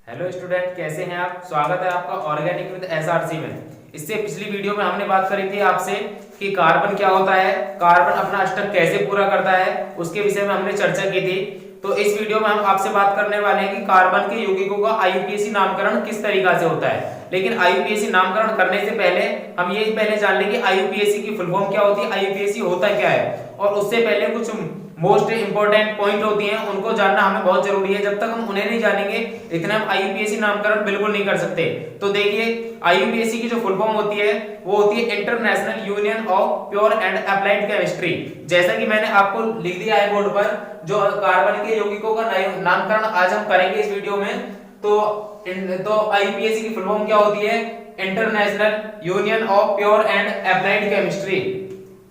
Hello student, कैसे हैं आप। स्वागत है आपका ऑर्गेनिक विद एसआरसी में। इससे पिछली वीडियो में हमने बात करी थी आपसे कि कार्बन क्या होता है, कार्बन अपना अष्टक कैसे पूरा करता है, उसके विषय में हमने चर्चा की थी। तो इस वीडियो में हम आपसे बात करने वाले हैं कि कार्बन के यौगिकों का आईयूपीएसी नामकरण किस तरीका से होता है। लेकिन आईयूपीएसी नामकरण करने से पहले हम ये पहले जान लें कि आईयूपीएसी की फुल फॉर्म क्या होती है, आईयूपीएसी होता क्या है। और उससे पहले कुछ मोस्ट इंपोर्टेंट पॉइंट होती हैं, उनको जानना हमें बहुत जरूरी है। जब तक हम उन्हें नहीं जानेंगे इतने हम आईयूपीएसी नामकरण बिल्कुल नहीं कर सकते। तो देखिए, आईयूपीएसी की जो फुल फॉर्म होती है वो होती है international union of pure and applied chemistry. जैसा कि मैंने आपको लिख दिया है बोर्ड पर, जो कार्बन के यौगिकों का नामकरण आज हम करेंगे इस वीडियो में। तो आईयूपीएसी की फुल फॉर्म क्या होती है, international union of pure and applied chemistry.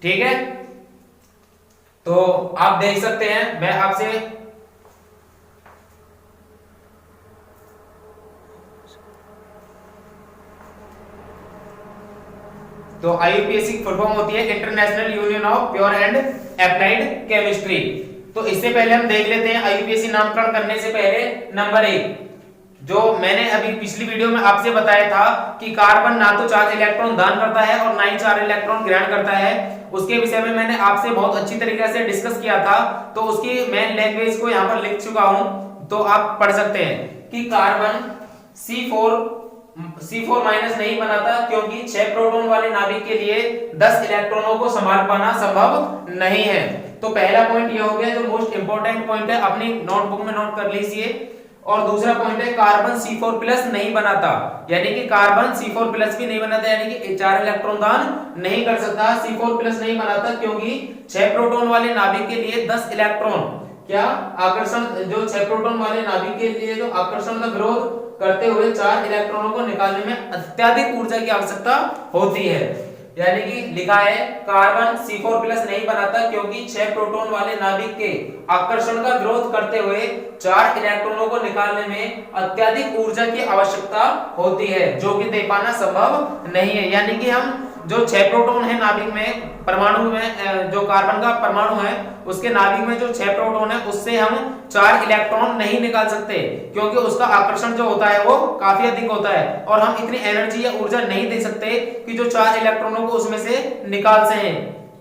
ठीक है, तो आप देख सकते हैं मैं आपसे तो आईयूपीएसी की फुल फॉर्म होती है international union of pure and applied chemistry. तो इससे पहले हम देख लेते हैं आईयूपीएसी नामकरण करने से पहले नंबर 1, जो मैंने अभी पिछली वीडियो में आपसे बताया था कि कार्बन ना तो 4 इलेक्ट्रॉन दान करता है और ना ही 4 इलेक्ट्रॉन ग्रहण करता है। उसके विषय में मैंने आपसे बहुत अच्छी तरीके से डिस्कस किया था, तो उसकी मेन लैंग्वेज को यहाँ पर लिख चुका हूं, तो आप पढ़ सकते हैं कि कार्बन C4 माइनस नहीं बनाता क्योंकि 6 प्रोटॉन वाले नाभिक के लिए 10 इलेक्ट्रॉनों को संभाल पाना संभव नहीं है। तो पहला पॉइंट ये हो गया, जो मोस्ट इंपोर्टेंट पॉइंट है, अपनी नोटबुक में नोट कर लीजिए। और दूसरा पॉइंट है कार्बन C4 प्लस नहीं बनाता, यानी कि कार्बन C4 प्लस भी नहीं बनाता, यानी कि 4 इलेक्ट्रॉन दान नहीं कर सकता। C4 प्लस नहीं बनाता क्योंकि 6 प्रोटॉन वाले नाभिक के लिए 10 इलेक्ट्रॉन क्या आकर्षण, जो 6 प्रोटॉन वाले नाभिक के लिए जो आकर्षण का विरोध करते हुए 4 इलेक्ट्रॉनों को निकालने में अत्यधिक ऊर्जा की आवश्यकता होती है। यानी कि लिखा है कार्बन C4 प्लस नहीं बनाता क्योंकि 6 प्रोटॉन वाले नाभिक के आकर्षण का विरोध करते हुए 4 इलेक्ट्रॉनों को निकालने में अत्यधिक ऊर्जा की आवश्यकता होती है, जो कि दे पाना संभव नहीं है। यानी कि हम जो 6 प्रोटॉन है नाभिक में, परमाणु में, जो कार्बन का परमाणु है उसके नाभिक में जो 6 प्रोटॉन है उससे हम 4 इलेक्ट्रॉन नहीं निकाल सकते, क्योंकि उसका आकर्षण जो होता है वो काफी अधिक होता है और हम इतनी एनर्जी या ऊर्जा नहीं दे सकते कि जो 4 इलेक्ट्रॉनों को उसमें से निकाल सकें।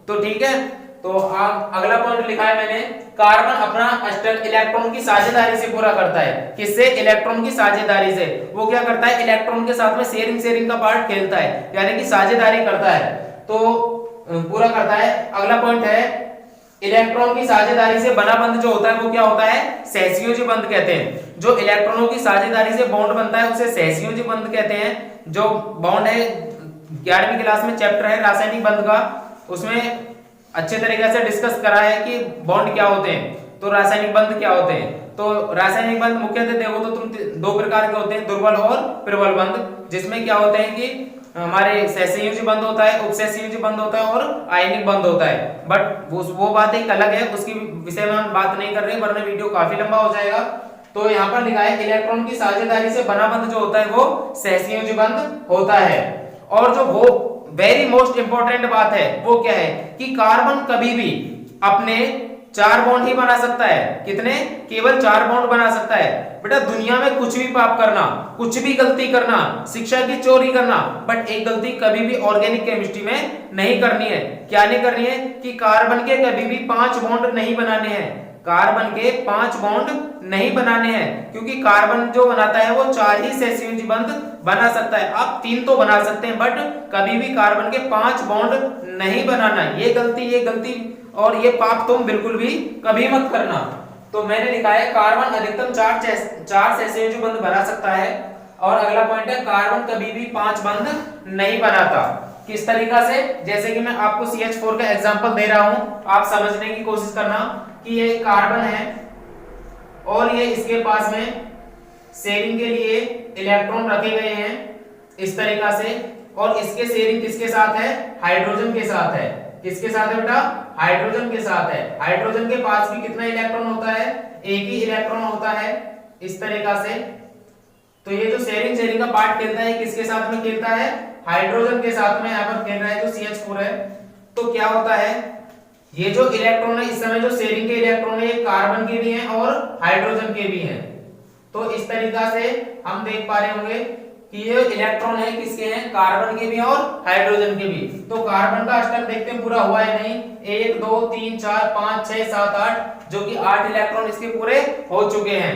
तो ठीक है, तो अगला पॉइंट लिखा है मैंने, कार्बन अपना अष्टक इलेक्ट्रॉन की साझेदारी से पूरा करता है। किससे? इलेक्ट्रॉन की साझेदारी से। वो क्या करता है, इलेक्ट्रॉन के साथ में शेयरिंग का पार्ट खेलता है, यानी कि साझेदारी करता है, तो पूरा करता है। अगला पॉइंट है, इलेक्ट्रॉन की साझेदारी से बना बंध जो होता है वो क्या होता है, सहसंयोजी बंध कहते हैं। जो इलेक्ट्रॉनों की साझेदारी से बॉन्ड बनता है उसे सहसंयोजी बंध कहते हैं। जो बॉन्ड है 11वीं क्लास में चैप्टर है रासायनिक बंध का, उसमें अच्छे तरीके से डिस्कस करा है कि बॉन्ड क्या होते हैं, तो रासायनिक बंध क्या होते हैं। तो रासायनिक बंध मुख्यतः देखो तो तुम 2 प्रकार के होते हैं, दुर्बल और प्रबल बंध, जिसमें क्या होते हैं कि हमारे सहसंयोजी बंध होता है, उपसहसंयोजी बंध होता है और आयनिक बंध होता है। बट वो बात एक अलग है, उसकी विषय में हम बात नहीं कर रहे, वरना वीडियो काफी लंबा हो जाएगा। तो यहाँ पर लिखा है इलेक्ट्रॉन की साझेदारी से बना बंध जो होता है वो सहसंयोजी बंध होता है। और जो वो वेरी मोस्ट इंपोर्टेंट बात है वो क्या है कि कार्बन कभी भी अपने 4 बॉन्ड ही बना सकता है। कितने? केवल 4 बॉन्ड बना सकता है। बेटा दुनिया में कुछ भी पाप करना, कुछ भी गलती करना, शिक्षा की चोरी करना, बट एक गलती कभी भी ऑर्गेनिक केमिस्ट्री में नहीं करनी है। क्या नहीं करनी है कि कार्बन के कभी भी 5 बॉन्ड नहीं बनाने हैं, कार्बन के 5 बॉन्ड नहीं बनाने हैं, क्योंकि कार्बन जो बनाता है वो 4 ही सहसंयोजी बंध बना सकता है। आप 3 तो बना सकते हैं, बट कभी भी कार्बन के 5 बॉन्ड नहीं बनाना। ये गलती और ये पाप तुम बिल्कुल भी कभी मत करना। तो मैंने लिखा है कार्बन अधिकतम 4 सहसंयोजी बंध बना सकता है। और अगला पॉइंट है कार्बन कभी भी 5 बंध नहीं बनाता। किस तरीका से? जैसे कि मैं आपको CH4 का एग्जांपल दे रहा हूं, आप समझने की कोशिश करना कि ये कार्बन है और ये इसके पास में शेयरिंग के लिए इलेक्ट्रॉन रखे गए हैं इस तरीका से, और इसके शेयरिंग किसके साथ है? हाइड्रोजन के साथ है। किसके साथ है बेटा? हाइड्रोजन के साथ है। हाइड्रोजन के पास भी कितना इलेक्ट्रॉन होता है? एक ही इलेक्ट्रॉन होता है इस तरीका से। तो ये जो शेयरिंग का पार्ट खेलता है किसके साथ में खेलता है? हाइड्रोजन के साथ में यहाँ पर खेल रहा है, जो CH4 है। तो क्या होता है, ये जो इलेक्ट्रॉन है इस समय जो शेयरिंग के इलेक्ट्रॉन है ये कार्बन के भी हैं और हाइड्रोजन के भी हैं। तो इस तरीका से हम देख पा रहे होंगे कि ये इलेक्ट्रॉन है किसके हैं, कार्बन के भी और हाइड्रोजन के भी। तो कार्बन का अष्टक देखते हैं पूरा हुआ है नहीं, 1 2 3 4 5 6 7 8, जो कि 8 इलेक्ट्रॉन इसके पूरे हो चुके हैं।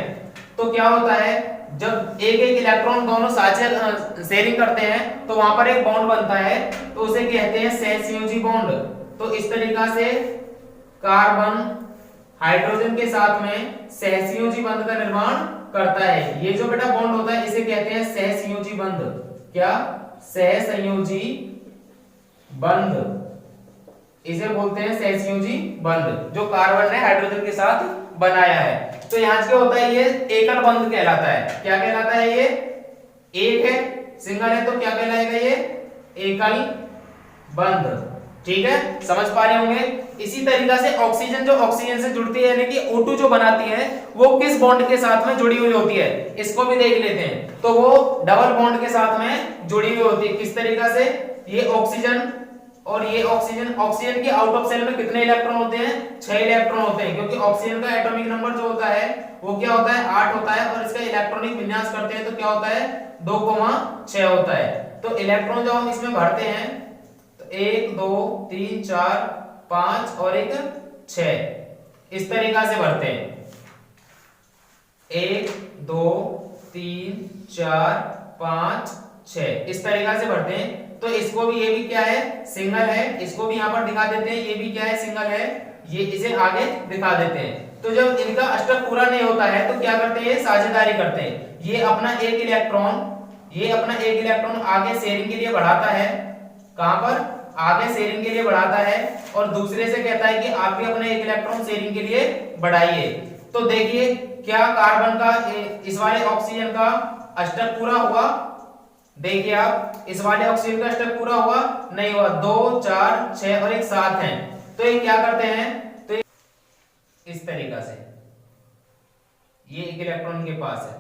तो क्या होता है, जब एक एक इलेक्ट्रॉन दोनों साझे शेयरिंग करते हैं तो वहां पर एक बॉन्ड बनता है, तो उसे कहते हैं सहसंयोजी बॉन्ड। तो इस तरीका से कार्बन हाइड्रोजन के साथ में सहसंयोजी बंध का निर्माण करता है। ये जो बेटा बॉन्ड होता है इसे कहते हैं सहसंयोजी बंध। क्या, सहसंयोजी बंध, इसे बोलते हैं सहसंयोजी बंध, जो कार्बन ने हाइड्रोजन के साथ बनाया है। तो यहाँ क्या होता है, ये एकल बंध कहलाता है। क्या कहलाता है, ये एक है, सिंगल है, तो क्या कहलाएगा, ये एकल बंध। ठीक है, समझ पा रहे होंगे। इसी तरीका से ऑक्सीजन जो ऑक्सीजन से जुड़ती है, यानी कि O2 जो बनाती है, वो किस बॉन्ड के साथ में जुड़ी हुई होती है, इसको भी देख लेते हैं। तो वो डबल बॉन्ड के साथ में जुड़ी हुई होती है। किस तरीका से, ये ऑक्सीजन और ये ऑक्सीजन, ऑक्सीजन की आउट ऑफ सेल में कितने इलेक्ट्रॉन होते हैं, 6 इलेक्ट्रॉन होते हैं, क्योंकि ऑक्सीजन का एटॉमिक नंबर जो होता है वो क्या होता है, 8 होता है, और इसका इलेक्ट्रॉनिक विन्यास करते हैं तो क्या होता है, 2,6 होता है। तो इलेक्ट्रॉन जो हम इसमें भरते हैं, तो 1 2 3 4 5 और 1 6, इस तरीका से भरते हैं। 1 2 3 4 5 6, इस तरीका से भरते हैं। तो इसको भी, ये भी क्या है, सिंगल है, इसको भी यहाँ पर दिखा देते हैं, ये भी क्या है, सिंगल है, ये इसे आगे दिखा देते हैं। तो जब इनका अष्टक पूरा नहीं होता है तो क्या करते हैं, साझेदारी करते हैं। ये अपना एक इलेक्ट्रॉन आगे शेयरिंग के लिए बढ़ाता है, कहां पर, आगे शेयरिंग के लिए बढ़ाता है, और दूसरे से कहता है कि आप भी अपना एक इलेक्ट्रॉन शेयरिंग के लिए बढ़ाइए। तो देखिए, क्या कार्बन का, इस वाले ऑक्सीजन का अष्टक पूरा हुआ, देखिए आप, इस वाले ऑक्सीजन का अष्टक पूरा हुआ, नहीं हुआ, 2 4 6 और 1 7 है। तो ये क्या करते हैं, तो इस तरीका से, ये एक इलेक्ट्रॉन के पास है,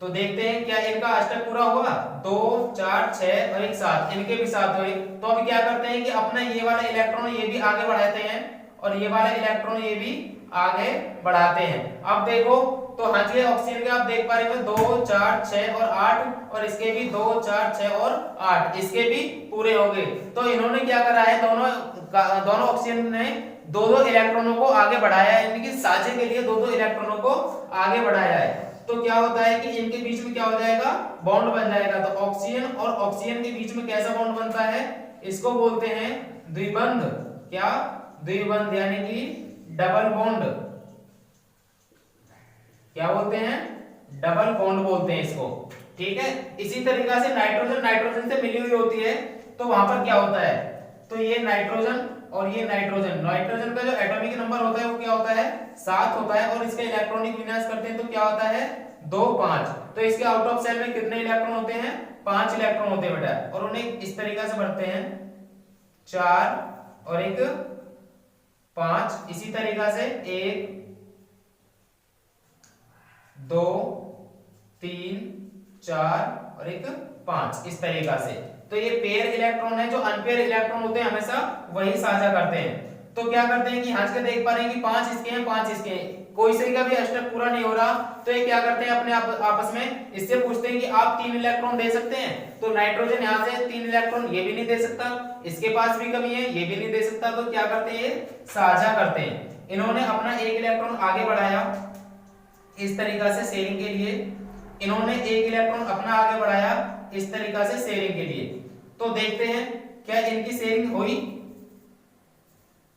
तो देखते हैं क्या इनका अष्टक पूरा हुआ, 2 4 6 और 1 7, इनके भी 7 हुए। तो अब क्या करते हैं कि अपना ये वाला इलेक्ट्रॉन ये भी आगे बढ़ाते हैं, और ये वाला इलेक्ट्रॉन ये भी आगे बढ़ाते हैं। अब देखो, तो हाँ जी, ऑक्सीजन के आप देख पा रहे हो 2 4 6 और 8, और इसके भी 2 4 6 और 8, इसके भी पूरे हो गए। तो इन्होंने क्या करा है, दोनों ऑक्सीजन ने 2-2 इलेक्ट्रॉनों को आगे बढ़ाया है, यानी कि साझे के लिए 2-2 इलेक्ट्रॉनों को आगे बढ़ाया है। तो क्या होता है कि इनके बीच में क्या हो जाएगा, बॉन्ड बन जाएगा। तो ऑक्सीजन और ऑक्सीजन के बीच में कैसा बॉन्ड बनता है, इसको बोलते हैं द्विबंध। क्या, द्विबंध, यानी कि डबल बॉन्ड। क्या बोलते हैं, डबल बॉन्ड बोलते हैं इसको। ठीक है, इसी तरीका से नाइट्रोजन से मिली हुई होती है, तो वहां पर क्या होता है, तो ये नाइट्रोजन और ये नाइट्रोजन का जो एटॉमिक नंबर होता है वो क्या होता है, 7 होता है, और इसका इलेक्ट्रॉनिक विन्यास करते हैं तो क्या होता है, 2 5। तो इसके आउट ऑफ सेल में कितने इलेक्ट्रॉन होते हैं, 5 इलेक्ट्रॉन होते हैं बेटा, और उन्हें इस तरीका से भरते हैं, 4 और 1 5, इसी तरीका से 1 2 3 4 और 1 5, इस तरीका से। तो ये पेयर इलेक्ट्रॉन है, जो अनपेयर इलेक्ट्रॉन होते हैं हमेशा वही साझा करते हैं। तो क्या करते हैं कि यहाँ से देख पा रहे हैं कि 5 इसके हैं, 5 इसके हैं, कोई से का भी अष्टक पूरा नहीं हो रहा, तो ये क्या करते हैं, अपने आपस में इससे पूछते हैं कि आप 3 इलेक्ट्रॉन दे सकते हैं। तो नाइट्रोजन यहाँ से 3 इलेक्ट्रॉन ये भी नहीं दे सकता, इसके पास भी कमी है, ये भी नहीं दे सकता, तो क्या करते हैं, साझा करते हैं। इन्होंने अपना एक इलेक्ट्रॉन आगे बढ़ाया इस तरीका से शेयरिंग के लिए, इन्होंने एक इलेक्ट्रॉन अपना आगे बढ़ाया इस तरीका से शेयरिंग के लिए। तो देखते हैं क्या इनकी शेयरिंग हुई,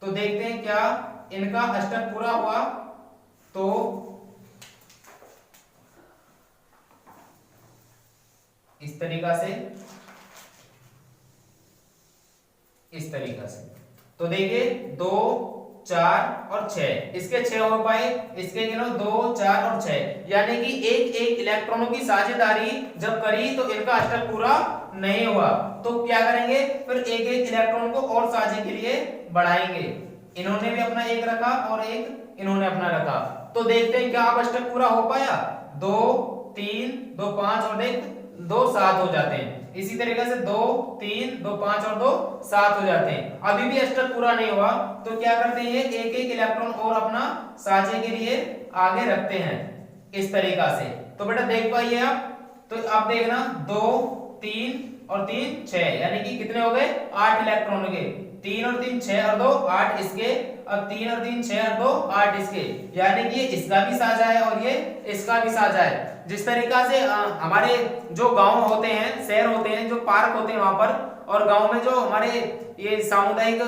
तो देखते हैं क्या इनका अष्टक पूरा हुआ। तो इस तरीका से, इस तरीका से, तो देखिए 2 4 और 6, इसके 6 हो पाए, इसके गिनो 2 4 और 6, यानी कि एक एक इलेक्ट्रॉनों की साझेदारी जब करी तो इनका अष्टक पूरा नहीं हुआ। तो क्या करेंगे, फिर एक एक इलेक्ट्रॉन को और साझे के लिए बढ़ाएंगे। इन्होंने भी अपना एक रखा और एक इन्होंने अपना रखा। तो देखते हैं क्या अब अष्टक पूरा हो पाया, 2 3 2 5 और 2 7 हो जाते हैं। इसी तरीके से 2 3 2 5 और 2 7 हो जाते हैं। अभी भी अष्टक पूरा नहीं हुआ, तो क्या करते हैं, एक एक इलेक्ट्रॉन और अपना साझे के लिए आगे रखते हैं इस तरीका से। तो बेटा देख पाइए आप, तो आप देखना 2 3 और 3 6, यानी कि कितने हो गए 8 इलेक्ट्रॉन हो गए। 3 और 3 6 और 2 8 इसके, अब 3 और 3 6 और 2 8 इसके, यानी कि ये इसका भी साझा है और ये इसका भी साझा है। जिस तरीका से हमारे जो गांव होते हैं, शहर होते हैं, जो पार्क होते हैं वहां पर, और गांव में जो हमारे ये सामुदायिक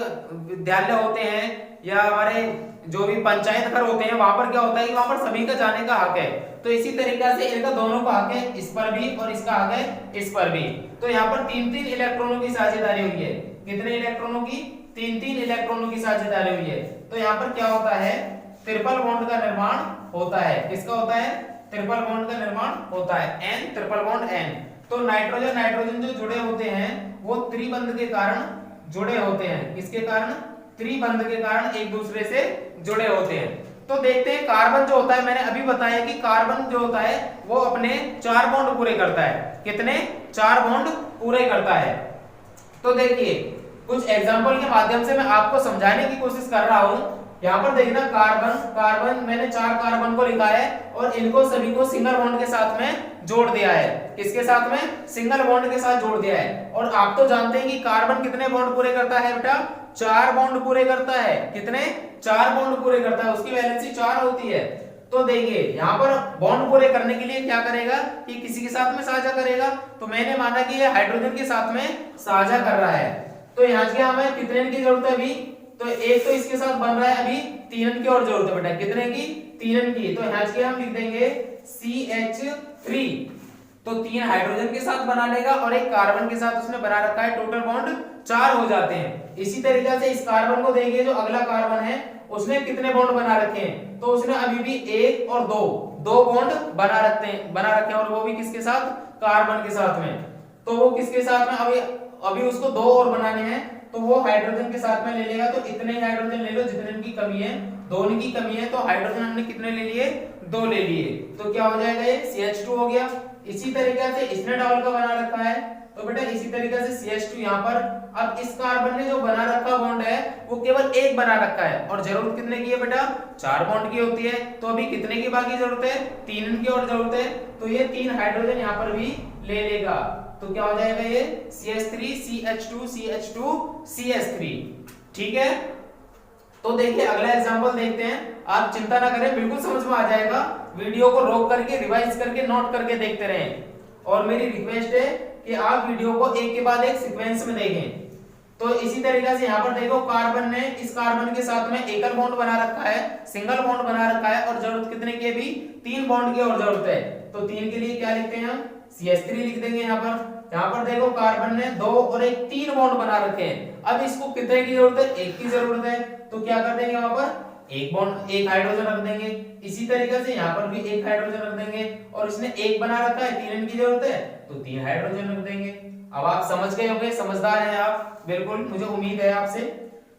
विद्यालय होते हैं या हमारे जो भी पंचायत घर होते हैं, वहां पर क्या होता है कि वहां पर सभी का जाने का हक है। तो इसी तरीका से इनका दोनों का हक है, इस पर भी और इसका हक है इस पर भी। तो यहाँ पर 3-3 इलेक्ट्रॉनों की साझेदारी हुई है। कितने इलेक्ट्रॉनों की? 3-3 इलेक्ट्रॉनों की साझेदारी हुई है। तो यहाँ पर क्या होता है, ट्रिपल बॉन्ड का निर्माण होता है। किसका होता है? ट्रिपल बॉन्ड का निर्माण होता है, N ट्रिपल बॉन्ड N। तो नाइट्रोजन नाइट्रोजन जो जुड़े होते हैं वो त्रिबंध के कारण जुड़े होते हैं। किसके कारण? त्रिबंध के कारण एक दूसरे से जुड़े होते हैं। तो देखते हैं कार्बन जो होता है, मैंने अभी बताया कि कार्बन जो होता है वो अपने 4 बॉन्ड पूरे करता है। कितने? 4 बॉन्ड पूरे करता है। तो देखिए कुछ एग्जांपल के माध्यम से मैं आपको समझाने की कोशिश कर रहा हूं। यहाँ पर देखना कार्बन कार्बन, मैंने 4 कार्बन को लिखा है और इनको सभी को सिंगल बॉन्ड के साथ में जोड़ दिया है। किसके साथ में? सिंगल बॉन्ड के साथ जोड़ दिया है। और आप तो जानते हैं कि कार्बन कितने बॉन्ड पूरे करता है बेटा? 4 बॉन्ड पूरे करता है। कितने? 4 बॉन्ड पूरे करता है, उसकी वैलेंसी 4 होती है। तो देखिए यहाँ पर बॉन्ड पूरे करने के लिए क्या करेगा कि किसी के साथ में साझा करेगा। तो मैंने माना कि ये हाइड्रोजन के साथ में साझा कर रहा है। तो यहाँ से हमें कितने की जरूरत है अभी? तो एक तो इसके साथ बन रहा है, अभी 3 की और जरूरत है बेटा। कितने की? 3 की। तो यहाँ से हम लिख देंगे CH3। तो 3 हाइड्रोजन के साथ बना लेगा और एक कार्बन के साथ उसने बना रखा है, टोटल बॉन्ड 4 हो जाते हैं। इसी तरीके से इस कार्बन को देंगे, जो अगला कार्बन है उसने कितने बॉन्ड बना रखे हैं? तो उसने अभी भी 1 और 2 बॉन्ड बना रखे हैं, और वो भी किसके साथ? कार्बन के साथ में। तो वो किसके साथ में? अभी उसको 2 और बनाने हैं, तो वो हाइड्रोजन के साथ में ले लेगा। तो इतने ही हाइड्रोजन ले लो जितने की कमी है, 2 की कमी है। तो हाइड्रोजन हमने कितने ले लिए? 2 ले लिए। तो क्या हो जाएगा? ये CH2 हो गया। इसी तरीके से इसने डबल का बना रखा है, तो बेटा इसी तरीके से CH2 यहाँ पर। अब इस कार्बन ने जो बना रखा बॉन्ड है वो केवल 1 बना रखा है, और जरूरत कितने की है बेटा? 4 बॉन्ड की होती है। तो अभी कितने की बाकी जरूरत है? 3 की और जरूरत है। तो ये 3 हाइड्रोजन यहाँ पर भी ले लेगा। तो क्या हो जाएगा? ये CH3 CH2 CH2 CH3। ठीक है। तो देखिए अगला एग्जांपल देखते हैं। आप चिंता ना करें, बिल्कुल समझ में आ जाएगा। वीडियो को रोक करके रिवाइज करके नोट करके देखते रहें, और मेरी रिक्वेस्ट है कि आप वीडियो को एक के बाद एक सीक्वेंस में देखें। तो इसी तरीके से यहाँ पर देखो, कार्बन ने इस कार्बन के साथ में एकल बॉन्ड बना रखा है, सिंगल बॉन्ड बना रखा है, और जरूरत कितने की? भी 3 बॉन्ड की और जरूरत है। तो 3 के लिए क्या लिखते हैं हम? CH3 लिख देंगे यहाँ पर। यहाँ पर देखो कार्बन ने 2 और 1 3 बॉन्ड बना रखे हैं। अब इसको कितने की जरूरत है? 1 की जरूरत है। तो क्या कर देंगे वहां पर? 1 बॉन्ड 1 हाइड्रोजन रख देंगे। इसी तरीके से यहाँ पर भी 1 हाइड्रोजन रख देंगे, और इसने 1 बना रखा है, 3 की जरूरत है, तो 3 हाइड्रोजन रख देंगे। अब आप समझ गए होंगे, समझदार हैं आप, बिल्कुल मुझे उम्मीद है आपसे।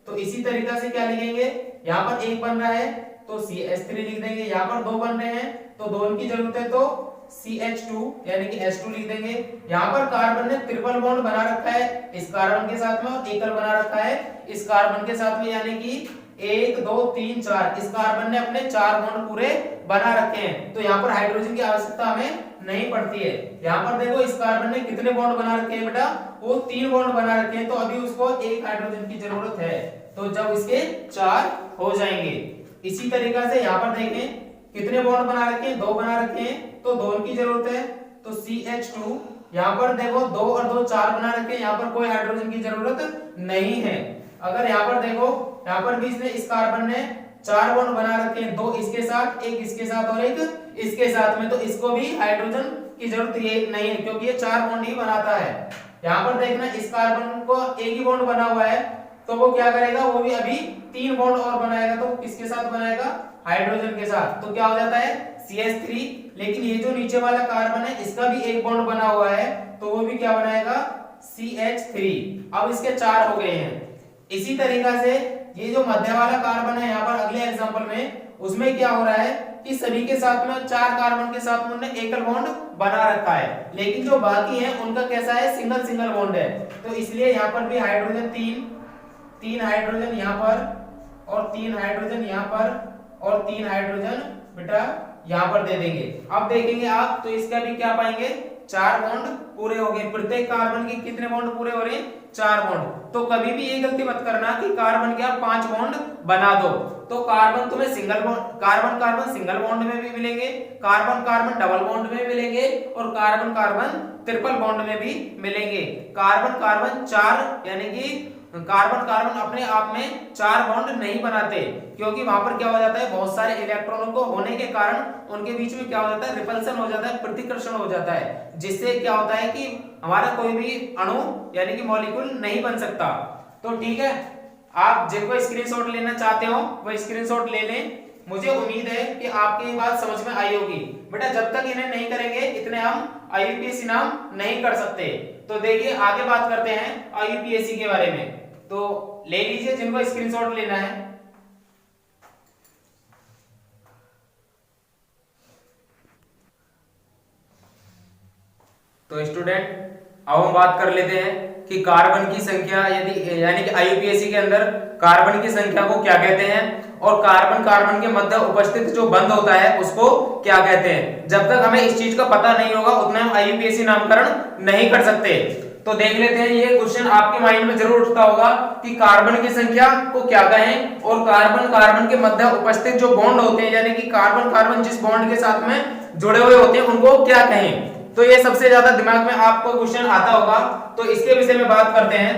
तो इसी तरीके से क्या लिखेंगे? यहाँ पर 1 बन रहा है तो CH3 लिख देंगे। यहाँ पर 2 बन रहे हैं तो 2 की जरूरत है, तो CH2 यानी कि H2 लिख देंगे। यहाँ पर कार्बन ने ट्रिपल बॉन्ड बना रखा है इस कार्बन के साथ में, और एकल बना रखा है इस कार्बन के साथ में, यानी कि 1 2 3 4। इस कार्बन ने अपने 4 बॉन्ड पूरे बना रखे हैं। तो यहाँ पर हाइड्रोजन की आवश्यकता हमें नहीं पड़ती है। यहाँ पर देखो इस कार्बन ने कितने बॉन्ड बना रखे हैं बेटा? वो 3 बॉन्ड बना रखे हैं। तो अभी उसको 1 हाइड्रोजन की जरूरत है, तो जब इसके 4 हो जाएंगे। इसी तरीके से यहाँ पर देखें कितने बॉन्ड बना रखे हैं? 2 बना रखे हैं, तो 2 की जरूरत है। तो CH2 यहाँ पर देखो 2 और 2 4 बना रखे हैं, यहाँ पर कोई हाइड्रोजन की जरूरत नहीं है। अगर यहाँ पर देखो, यहाँ पर भी इसने इस कार्बन ने 4 बॉन्ड बना रखे हैं, 2 इसके साथ, 1 इसके साथ और 1 इसके साथ में, तो इसको भी हाइड्रोजन की जरूरत ये नहीं है, क्योंकि ये 4 बॉन्ड ही बनाता है। यहाँ पर देखना इस कार्बन को 1 ही बॉन्ड बना हुआ है, तो वो क्या करेगा? वो भी अभी 3 बॉन्ड और बनाएगा। तो किसके साथ बनाएगा? हाइड्रोजन के साथ। तो क्या हो जाता है? CH3। लेकिन ये जो नीचे वाला कार्बन है इसका भी 1 बॉन्ड बना हुआ है, तो वो भी क्या बनाएगा? CH3। अब इसके 4 हो गए हैं। इसी तरीका से ये जो मध्य वाला कार्बन है यहाँ पर अगले एग्जांपल में, उसमें क्या हो रहा है कि सभी के साथ में 4 कार्बन के साथ में उन्होंने एकल बॉन्ड बना रखा है, लेकिन जो बाकी है उनका कैसा है? सिंगल सिंगल बॉन्ड है। तो इसलिए यहाँ पर भी हाइड्रोजन 3 हाइड्रोजन यहाँ पर, और 3 हाइड्रोजन यहाँ पर, और 3 हाइड्रोजन बेटा यहाँ पर दे देंगे। अब देखेंगे आप तो इसका भी क्या पाएंगे, 4 बॉन्ड पूरे हो गए। प्रत्येक कार्बन के कितने बॉन्ड पूरे हो रहे हैं, 4 बॉन्ड। तो कभी भी ये गलती मत करना कि कार्बन के आप 5 बॉन्ड बना दो। तो कार्बन तुम्हें single bond, carbon carbon single bond में भी मिलेंगे, कार्बन कार्बन डबल बॉन्ड में मिलेंगे और कार्बन कार्बन ट्रिपल बॉन्ड में भी मिलेंगे। कार्बन कार्बन 4 यानी कि कार्बन कार्बन अपने आप में 4 बॉन्ड नहीं बनाते, क्योंकि वहां पर क्या हो जाता है, बहुत सारे इलेक्ट्रॉनों को होने के कारण उनके बीच में क्या हो जाता है, रिपल्सन हो जाता है, प्रतिकर्षण हो जाता है, जिससे क्या होता है कि हमारा कोई भी अणु यानी कि मॉलिक्यूल नहीं बन सकता। तो ठीक है, आप जिनको स्क्रीनशॉट लेना चाहते हो वो स्क्रीनशॉट ले लें। मुझे उम्मीद है कि आपकी बात समझ में आई होगी। बेटा जब तक इन्हें नहीं करेंगे इतने हम आईयूपीएसी नाम नहीं कर सकते। तो देखिए आगे बात करते हैं आईयूपीएसी के बारे में। तो ले लीजिए जिनको स्क्रीनशॉट लेना है। तो स्टूडेंट अब हम बात कर लेते हैं कि कार्बन की संख्या यदि यानी कि आईयूपीएसी के अंदर कार्बन की संख्या को क्या कहते हैं और कार्बन कार्बन के मध्य उपस्थित जो बंध होता है उसको क्या कहते हैं। जब तक हमें इस चीज का पता नहीं होगा उतना हम आईयूपीएसी नामकरण नहीं कर सकते। तो देख लेते हैं, ये क्वेश्चन आपके माइंड में जरूर उठता होगा कि कार्बन की संख्या को क्या कहें और कार्बन कार्बन के मध्य उपस्थित जो बॉन्ड होते हैं यानी कि कार्बन कार्बन जिस बॉन्ड के साथ में जुड़े हुए होते हैं उनको क्या कहें। तो ये सबसे ज्यादा दिमाग में आपको क्वेश्चन आता होगा। तो इसके विषय में बात करते हैं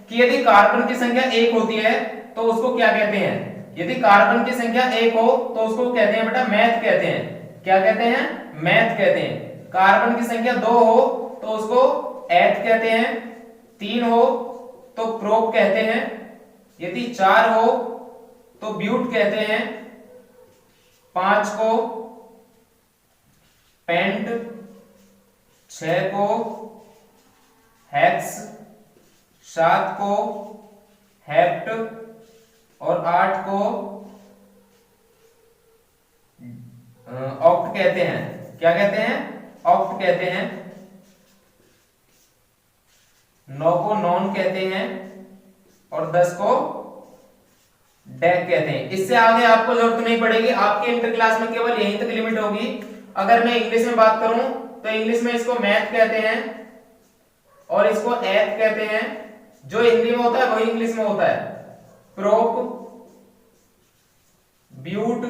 कि यदि कार्बन की संख्या 1 होती है तो उसको क्या कहते हैं। यदि कार्बन की संख्या 1 हो तो उसको कहते हैं बेटा मैथ कहते हैं। क्या कहते हैं, मैथ कहते हैं। कार्बन की संख्या 2 हो तो उसको एथ कहते हैं, 3 हो तो प्रोप कहते हैं, यदि 4 हो तो ब्यूट कहते हैं, 5 को पेंट, 6 को हेक्स, 7 को हेप्ट और 8 को ऑक्ट कहते हैं। क्या कहते हैं, ऑक्ट कहते हैं। 9 को नॉन कहते हैं और 10 को डेक कहते हैं। इससे आगे आपको जरूरत नहीं पड़ेगी, आपके इंटर क्लास में केवल यहीं तक लिमिट होगी। अगर मैं इंग्लिश में बात करूं तो इंग्लिश में इसको मैथ कहते हैं और इसको एथ कहते हैं। जो हिंदी में होता है वही इंग्लिश में होता है। Prop, but,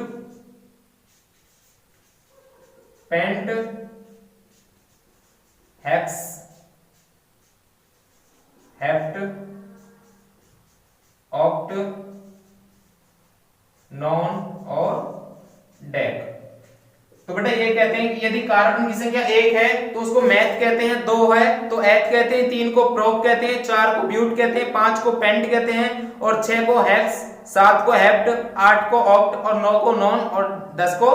pent, hex, hept, oct, non और डेक। तो बेटा ये कहते हैं कि यदि कार्बन की संख्या 1 है तो उसको मैथ कहते हैं, 2 है तो एथ कहते हैं, 3 को प्रोप कहते हैं, 4 को ब्यूट कहते हैं, 5 को पेंट कहते हैं और 6 को हेक्स, 7 को हेप्ट, 8 को ऑक्ट और 9 को नॉन और 10 को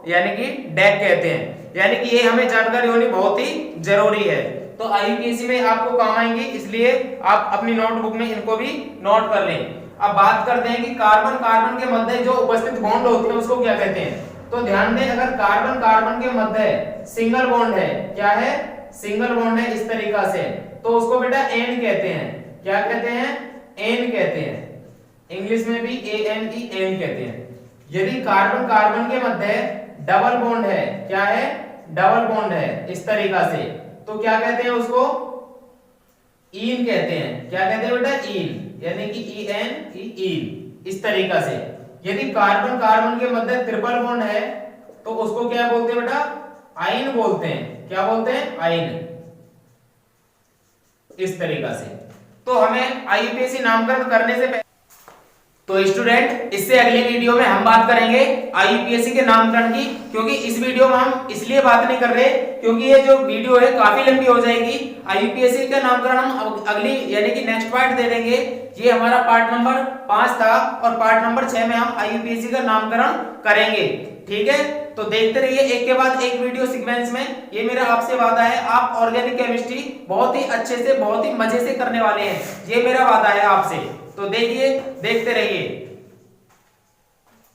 यानी कि डेक कहते हैं। यानी कि ये हमें जानकारी होनी बहुत ही जरूरी है। तो आईयूपीएसी में आपको काम आएंगे, इसलिए आप अपनी नोटबुक में इनको भी नोट कर लें। अब बात करते हैं कि कार्बन कार्बन के मध्य जो उपस्थित बॉन्ड होते हैं उसको क्या कहते हैं। तो ध्यान दें, अगर कार्बन कार्बन के मध्य सिंगल बॉन्ड है, क्या है, सिंगल बॉन्ड है इस तरीका से, तो उसको बेटा एन कहते हैं। क्या कहते हैं, एन कहते हैं। इंग्लिश में भी ANE, एन कहते हैं। यदि कार्बन कार्बन के मध्य डबल बॉन्ड है, क्या है, डबल बॉन्ड है इस तरीका से, तो क्या कहते हैं उसको, ईन कहते हैं। क्या कहते हैं बेटा, ईन, यानी कि ENE, ईन इस तरीका से। यदि कार्बन कार्बन के मध्य ट्रिपल बॉन्ड है तो उसको क्या बोलते हैं बेटा, आइन बोलते हैं। क्या बोलते हैं, आइन इस तरीका से। तो हमें आईयूपीएसी नामकरण करने से पहले तो स्टूडेंट इससे अगली वीडियो में हम बात करेंगे आईयूपीएसी के नामकरण की, क्योंकि इस वीडियो में हम इसलिए बात नहीं कर रहे क्योंकि ये जो वीडियो है काफी लंबी हो जाएगी। आईयूपीएसी का नामकरण हम अगली यानी कि नेक्स्ट पार्ट दे देंगे। ये हमारा पार्ट नंबर 5 था और पार्ट नंबर 6 में हम आईयूपीएसी का नामकरण करेंगे। ठीक है, तो देखते रहिए एक के बाद एक वीडियो सीक्वेंस में। ये मेरा आपसे वादा है, आप ऑर्गेनिक केमिस्ट्री बहुत ही अच्छे से बहुत ही मजे से करने वाले हैं, ये मेरा वादा है आपसे। तो देखिए, देखते रहिए।